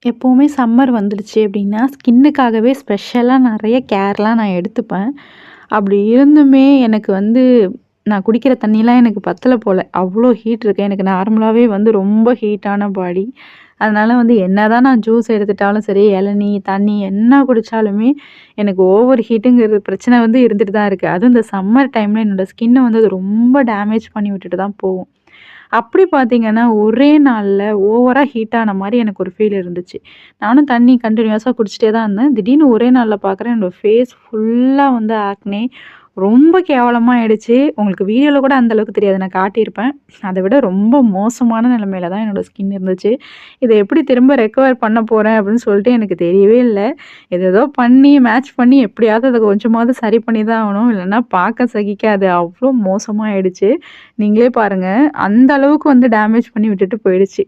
எப்பவுமே சம்மர் வந்துடுச்சு அப்படின்னா, ஸ்கின்னுக்காகவே ஸ்பெஷலா நெறைய கேர்லாம் நான் எடுத்துப்பேன். அப்படி இருந்துமே எனக்கு வந்து நான் குடிக்கிற தண்ணிலாம் எனக்கு பத்தல போல. அவ்ளோ ஹீட் இருக்கு. எனக்கு நார்மலாவே வந்து ரொம்ப ஹீட்டான பாடி. அதனால வந்து என்னதான் நான் ஜூஸ் எடுத்துட்டாலும் சரி, இளநீ, தண்ணி என்ன குடிச்சாலுமே எனக்கு ஓவர் ஹீட்டுங்கிற பிரச்சனை வந்து இருந்துட்டு தான் இருக்கு. அதுவும் இந்த சம்மர் டைம்ல என்னோட ஸ்கின்ன வந்து அது ரொம்ப டேமேஜ் பண்ணி விட்டுட்டு தான் போகும். அப்படி பார்த்தீங்கன்னா, ஒரே நாள்ல ஓவரா ஹீட் ஆன மாரி எனக்கு ஒரு ஃபீல் இருந்துச்சு. நானும் தண்ணி கன்டினியூஸா குடிச்சிட்டே தான் இருந்தேன். திடீர்னு ஒரே நாள்ல பார்க்குறேன் என்னோட ஃபேஸ் ஃபுல்லா வந்து ஆக்னே ரொம்ப கேவலமா ஆயிடுச்சு. உங்களுக்கு வீடியோல கூட அந்த அளவுக்கு தெரியாது. நான் காட்டியிருப்பேன். அத விட ரொம்ப மோசமான நிலைமையில தான் என்னோட ஸ்கின் இருந்துச்சு. இத எப்படி திரும்ப ரெக்கவர் பண்ண போறேன் அப்படின்னு சொல்லிட்டு எனக்கு தெரியவே இல்ல. ஏதேதோ பண்ணி மேட்ச் பண்ணி எப்படியாவது அத கொஞ்சமாவது சரி பண்ணி தான் ஆகணும். இல்லன்னா பார்க்க சகிக்காது. அவ்ளோ மோசமா ஆயிடுச்சு. நீங்களே பாருங்க. அந்த அளவுக்கு வந்து டேமேஜ் பண்ணி விட்டுட்டு போயிடுச்சு.